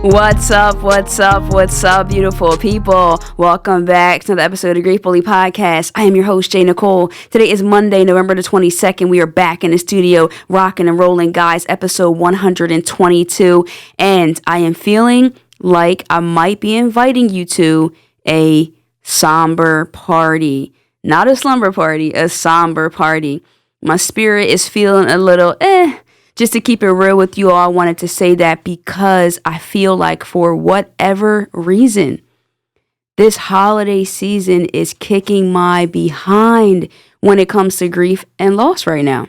What's up? What's up? What's up, beautiful people? Welcome back to the episode of Gratefully Podcast. I am your host, J.Nicole. Today is Monday, November the 22nd. We are back in the studio, rocking and rolling, guys. Episode 122. And I am feeling like I might be inviting you to a somber party. Not a slumber party, a somber party. My spirit is feeling a little Just to keep it real with you all, I wanted to say that because I feel like for whatever reason, this holiday season is kicking my behind when it comes to grief and loss right now.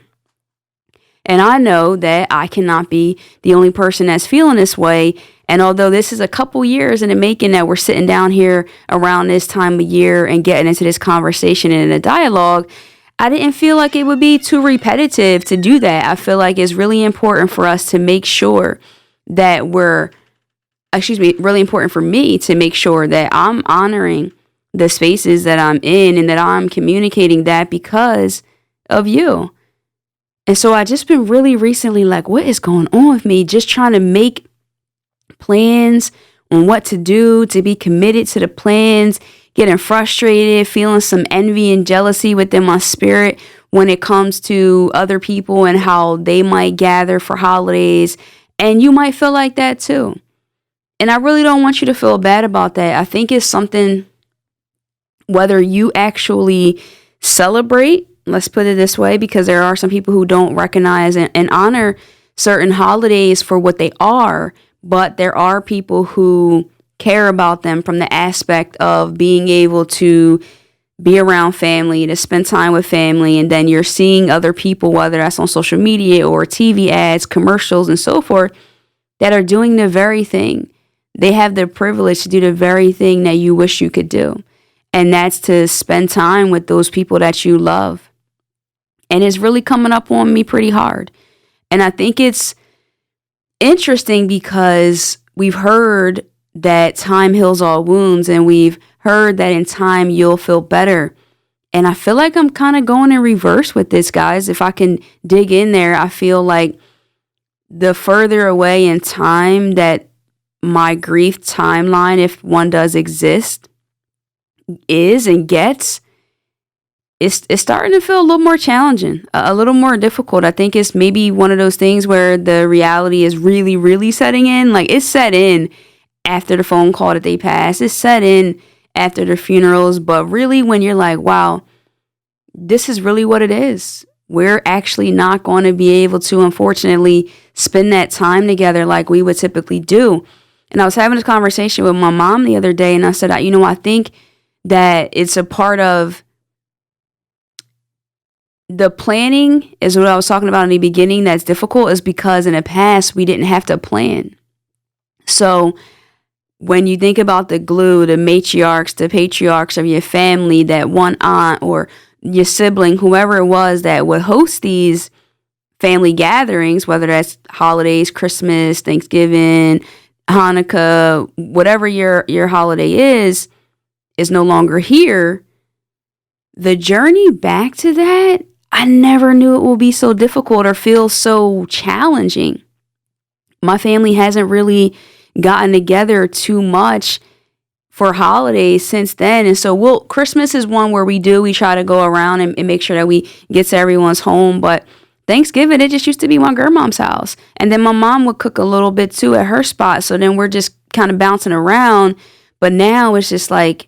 And I know that I cannot be the only person that's feeling this way. And although this is a couple years in the making that we're sitting down here around this time of year and getting into this conversation and a dialogue, I didn't feel like it would be too repetitive to do that. I feel like it's really important for us to make sure that really important for me to make sure that I'm honoring the spaces that I'm in and that I'm communicating that because of you. And so I just been really recently like, what is going on with me? Just trying to make plans on what to do, to be committed to the plans, getting frustrated, feeling some envy and jealousy within my spirit when it comes to other people and how they might gather for holidays. And you might feel like that too. And I really don't want you to feel bad about that. I think it's something, whether you actually celebrate, let's put it this way, because there are some people who don't recognize and honor certain holidays for what they are, but there are people who care about them from the aspect of being able to be around family, to spend time with family, and then you're seeing other people, whether that's on social media or TV ads, commercials, and so forth, that are doing the very thing. They have the privilege to do the very thing that you wish you could do, and that's to spend time with those people that you love. And it's really coming up on me pretty hard. And I think it's interesting because we've heard that time heals all wounds, and we've heard that in time you'll feel better. And I feel like I'm kind of going in reverse with this, guys. If I can dig in there, I feel like the further away in time that my grief timeline, if one does exist, is and gets, it's starting to feel a little more challenging, a little more difficult. I think it's maybe one of those things where the reality is really, really setting in. Like, it's set in after the phone call that they passed. It's set in after the funerals. But really, when you're like, wow, this is really what it is. We're actually not going to be able to, unfortunately, spend that time together like we would typically do. And I was having this conversation with my mom the other day, and I said, I think that it's a part of the planning is what I was talking about in the beginning that's difficult, is because in the past we didn't have to plan. So when you think about the glue, the matriarchs, the patriarchs of your family, that one aunt or your sibling, whoever it was that would host these family gatherings, whether that's holidays, Christmas, Thanksgiving, Hanukkah, whatever your holiday is no longer here. The journey back to that, I never knew it would be so difficult or feel so challenging. My family hasn't really gotten together too much for holidays since then. And so Christmas is one where we try to go around and make sure that we get to everyone's home. But Thanksgiving, it just used to be my grandmom's house. And then my mom would cook a little bit too at her spot. So then we're just kind of bouncing around. But now it's just like,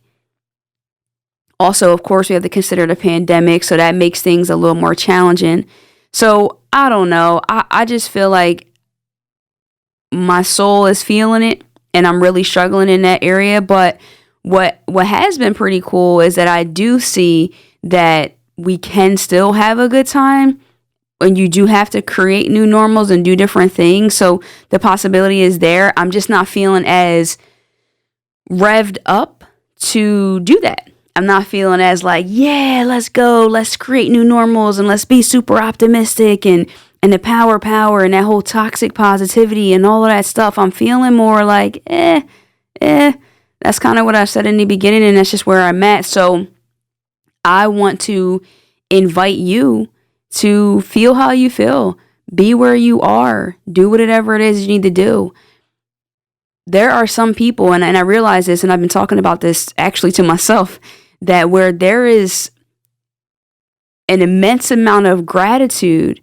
also, of course, we have to consider the pandemic. So that makes things a little more challenging. So I don't know. I just feel like my soul is feeling it, and I'm really struggling in that area. But what has been pretty cool is that I do see that we can still have a good time, and you do have to create new normals and do different things. So the possibility is there. I'm just not feeling as revved up to do that. I'm not feeling as like, yeah, let's go, let's create new normals and let's be super optimistic and the power and that whole toxic positivity and all of that stuff. I'm feeling more like, that's kind of what I said in the beginning, and that's just where I'm at. So I want to invite you to feel how you feel, be where you are, do whatever it is you need to do. there are some people, and I realize this, and I've been talking about this actually to myself, that where there is an immense amount of gratitude,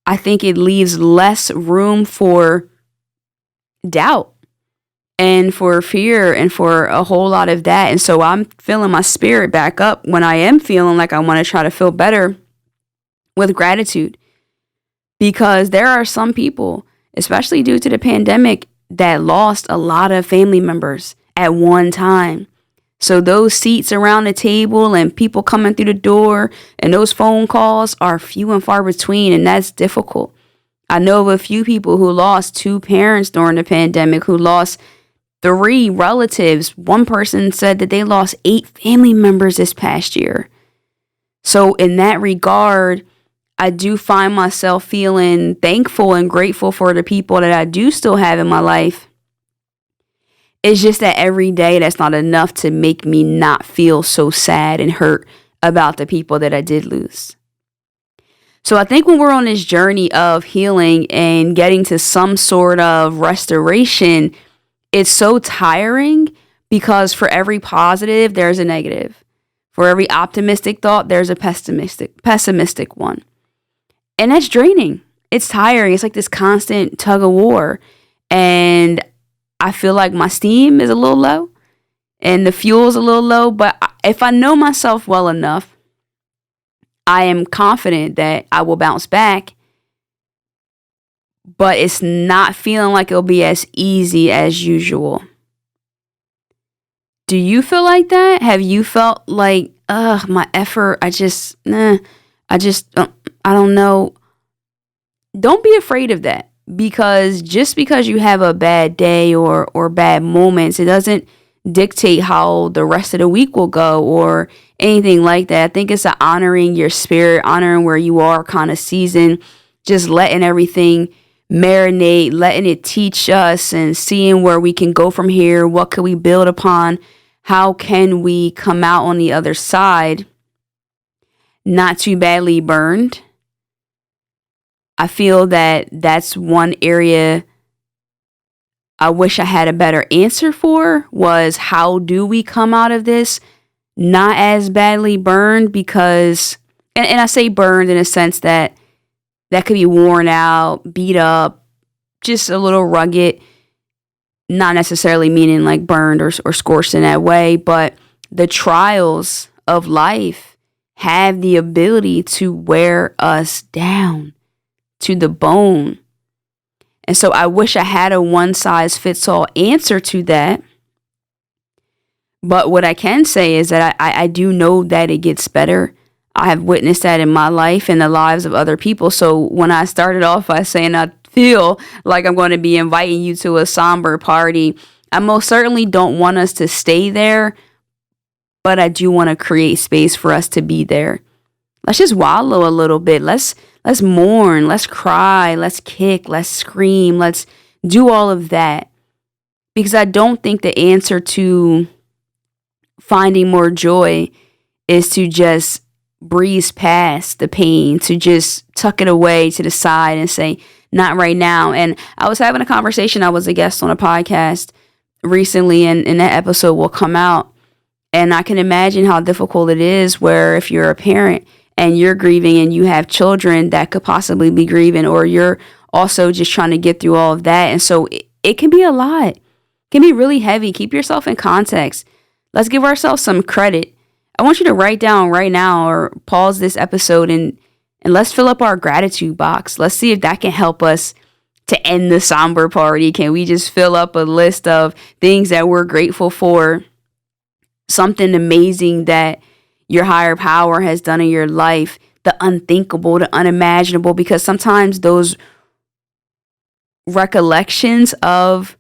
I think it leaves less room for doubt and for fear and for a whole lot of that. And so I'm filling my spirit back up when I am feeling like I want to try to feel better with gratitude. Because there are some people, especially due to the pandemic, that lost a lot of family members at one time. So those seats around the table and people coming through the door and those phone calls are few and far between, and that's difficult. I know of a few people who lost 2 parents during the pandemic, who lost 3 relatives. One person said that they lost 8 family members this past year. So in that regard, I do find myself feeling thankful and grateful for the people that I do still have in my life. It's just that every day that's not enough to make me not feel so sad and hurt about the people that I did lose. So I think when we're on this journey of healing and getting to some sort of restoration, it's so tiring because for every positive, there's a negative. For every optimistic thought, there's a pessimistic one. And that's draining. It's tiring. It's like this constant tug of war. And I feel like my steam is a little low and the fuel's a little low. But if I know myself well enough, I am confident that I will bounce back. But it's not feeling like it'll be as easy as usual. Do you feel like that? Have you felt like, my effort, I don't know. Don't be afraid of that, because just because you have a bad day or bad moments, it doesn't dictate how the rest of the week will go or anything like that. I think it's honoring your spirit, honoring where you are kind of season, just letting everything marinate, letting it teach us and seeing where we can go from here. What can we build upon? How can we come out on the other side not too badly burned? I feel that that's one area I wish I had a better answer for, was how do we come out of this not as badly burned? Because, and I say burned in a sense that could be worn out, beat up, just a little rugged, not necessarily meaning like burned or scorched in that way, but the trials of life have the ability to wear us down to the bone. And so I wish I had a one-size-fits-all answer to that. But what I can say is that I do know that it gets better. I have witnessed that in my life and the lives of other people. So when I started off by saying I feel like I'm going to be inviting you to a somber party, I most certainly don't want us to stay there, but I do want to create space for us to be there. Let's just wallow a little bit. Let's mourn. Let's cry. Let's kick. Let's scream. Let's do all of that. Because I don't think the answer to finding more joy is to just breeze past the pain, to just tuck it away to the side and say, not right now. And I was having a conversation. I was a guest on a podcast recently, and that episode will come out. And I can imagine how difficult it is where if you're a parent and you're grieving and you have children that could possibly be grieving, or you're also just trying to get through all of that. And so it can be a lot. It can be really heavy. Keep yourself in context. Let's give ourselves some credit. I want you to write down right now or pause this episode and let's fill up our gratitude box. Let's see if that can help us to end the somber party. Can we just fill up a list of things that we're grateful for? Something amazing that your higher power has done in your life, the unthinkable, the unimaginable, because sometimes those recollections of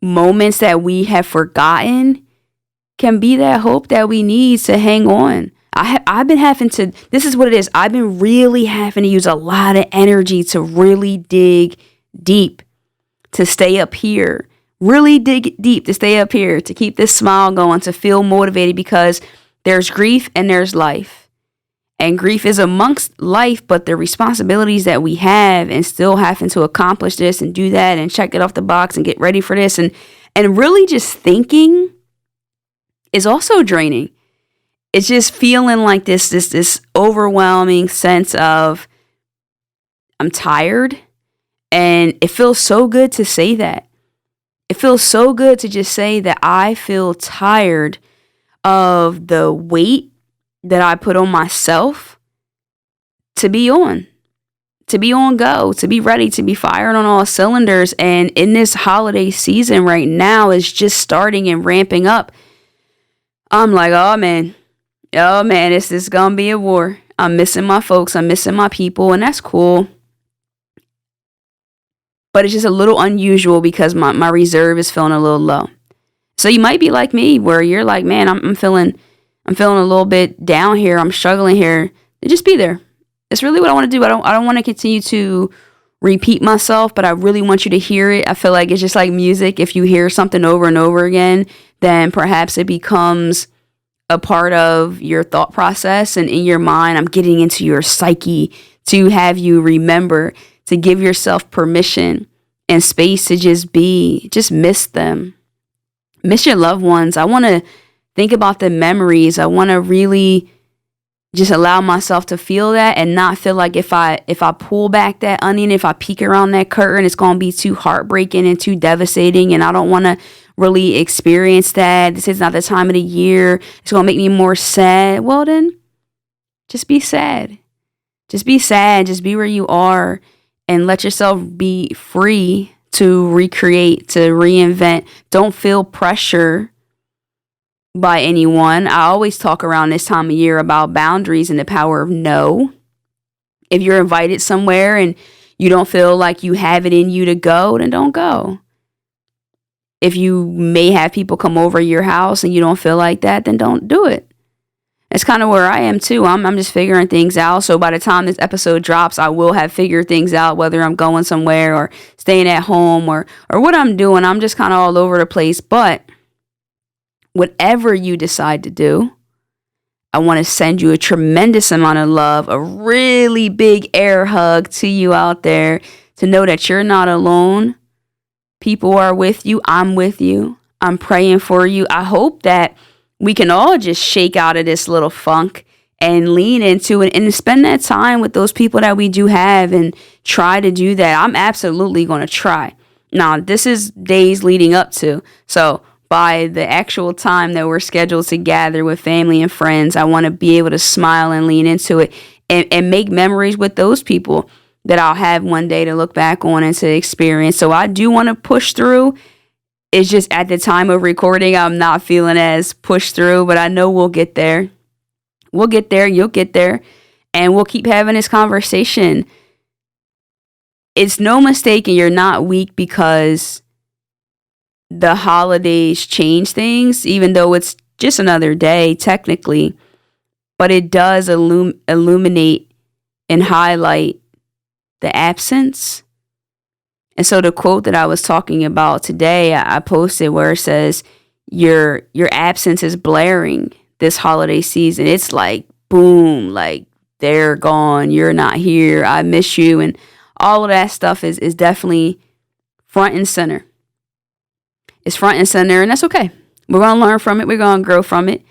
moments that we have forgotten can be that hope that we need to hang on. I've been having to, this is what it is. I've been really having to use a lot of energy to really dig deep, to stay up here, really dig deep to stay up here, to keep this smile going, to feel motivated, because there's grief and there's life. And grief is amongst life, but the responsibilities that we have and still having to accomplish this and do that and check it off the box and get ready for this and really just thinking is also draining. It's just feeling like this overwhelming sense of I'm tired, and it feels so good to say that. It feels so good to just say that I feel tired of the weight that I put on myself to be on go, to be ready, to be firing on all cylinders. And in this holiday season right now is just starting and ramping up. I'm like, oh man, this is gonna be a war. I'm missing my folks, I'm missing my people, and that's cool. But it's just a little unusual because my reserve is feeling a little low. So you might be like me, where you're like, man, I'm feeling a little bit down here. I'm struggling here. Just be there. It's really what I want to do. I don't want to continue to repeat myself, but I really want you to hear it. I feel like it's just like music. If you hear something over and over again, then perhaps it becomes a part of your thought process and in your mind. I'm getting into your psyche to have you remember, to give yourself permission and space to just miss them. Miss your loved ones. I want to think about the memories. I want to really just allow myself to feel that and not feel like if I pull back that onion, if I peek around that curtain, it's going to be too heartbreaking and too devastating. And I don't want to really experience that. This is not the time of the year. It's going to make me more sad. Well, then just be sad. Just be sad. Just be where you are and let yourself be free to recreate, to reinvent. Don't feel pressure by anyone. I always talk around this time of year about boundaries and the power of no. If you're invited somewhere and you don't feel like you have it in you to go, then don't go. If you may have people come over your house and you don't feel like that, then don't do it. That's kind of where I am too. I'm just figuring things out. So by the time this episode drops, I will have figured things out, whether I'm going somewhere or staying at home or what I'm doing. I'm just kind of all over the place. But whatever you decide to do, I want to send you a tremendous amount of love, a really big air hug to you out there, to know that you're not alone. People are with you. I'm with you. I'm praying for you. I hope that we can all just shake out of this little funk and lean into it and spend that time with those people that we do have and try to do that. I'm absolutely going to try. Now, this is days leading up to. So by the actual time that we're scheduled to gather with family and friends, I want to be able to smile and lean into it and make memories with those people that I'll have one day to look back on and to experience. So I do want to push through. It's just at the time of recording, I'm not feeling as pushed through, but I know we'll get there. We'll get there. You'll get there. And we'll keep having this conversation. It's no mistake, and you're not weak because the holidays change things, even though it's just another day, technically. But it does illuminate and highlight the absence. And so the quote that I was talking about today, I posted where it says, your absence is blaring this holiday season. It's like, boom, like they're gone. You're not here. I miss you. And all of that stuff is definitely front and center. It's front and center, and that's okay. We're going to learn from it. We're going to grow from it.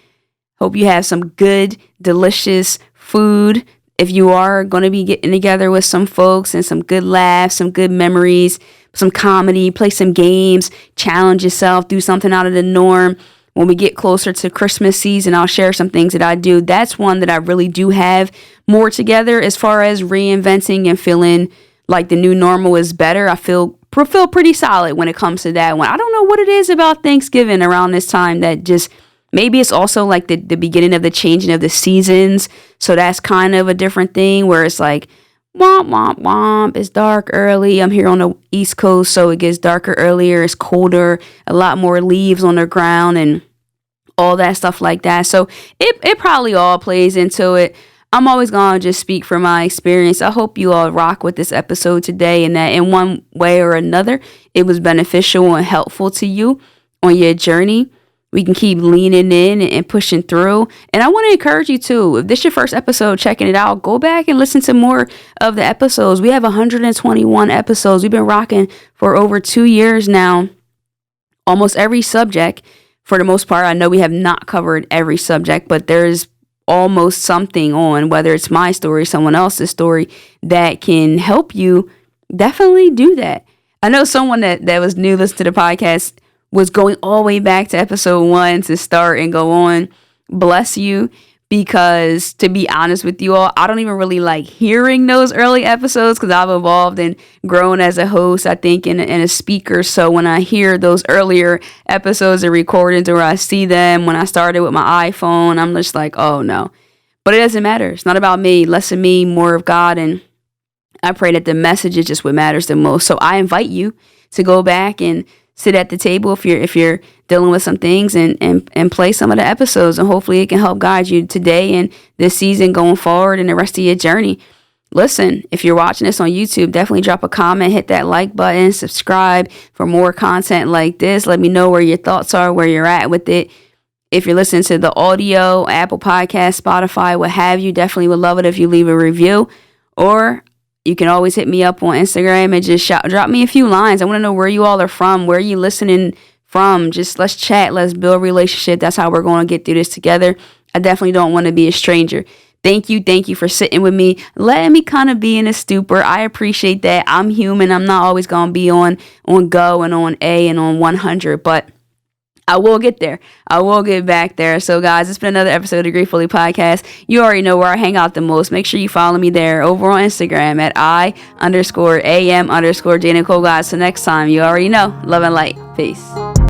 Hope you have some good, delicious food. If you are going to be getting together with some folks and some good laughs, some good memories, some comedy, play some games, challenge yourself, do something out of the norm. When we get closer to Christmas season, I'll share some things that I do. That's one that I really do have more together as far as reinventing and feeling like the new normal is better. I feel pretty solid when it comes to that one. I don't know what it is about Thanksgiving around this time that just... Maybe it's also like the beginning of the changing of the seasons. So that's kind of a different thing where it's like, womp, womp, womp. It's dark early. I'm here on the East Coast, so it gets darker earlier. It's colder, a lot more leaves on the ground and all that stuff like that. So it probably all plays into it. I'm always going to just speak from my experience. I hope you all rock with this episode today and that in one way or another, it was beneficial and helpful to you on your journey. we can keep leaning in and pushing through. And I want to encourage you too. If this is your first episode checking it out, go back and listen to more of the episodes. We have 121 episodes. We've been rocking for over 2 years now. Almost every subject, for the most part. I know we have not covered every subject, but there's almost something on, whether it's my story, someone else's story, that can help you. Definitely do that. I know someone that was new listening to the podcast was going all the way back to episode 1 to start and go on. Bless you. Because to be honest with you all, I don't even really like hearing those early episodes because I've evolved and grown as a host, I think, and a speaker. So when I hear those earlier episodes and recordings, or I see them when I started with my iPhone, I'm just like, oh no. But it doesn't matter. It's not about me. Less of me, more of God. And I pray that the message is just what matters the most. So I invite you to go back and sit at the table if you're dealing with some things and play some of the episodes, and hopefully it can help guide you today and this season going forward and the rest of your journey. Listen, if you're watching this on YouTube, definitely drop a comment, hit that like button, subscribe for more content like this. Let me know where your thoughts are, where you're at with it. If you're listening to the audio, Apple Podcasts, Spotify, what have you, definitely would love it if you leave a review. Or you can always hit me up on Instagram and just drop me a few lines. I want to know where you all are from. Where are you listening from? Just let's chat. Let's build a relationship. That's how we're going to get through this together. I definitely don't want to be a stranger. Thank you. Thank you for sitting with me, letting me kind of be in a stupor. I appreciate that. I'm human. I'm not always going to be on go and on A and on 100, but I will get there. I will get back there. So, guys, it's been another episode of Gratefully Podcast. You already know where I hang out the most. Make sure you follow me there over on Instagram at I_am_J.Nicole. Guys, so next time, you already know. Love and light. Peace.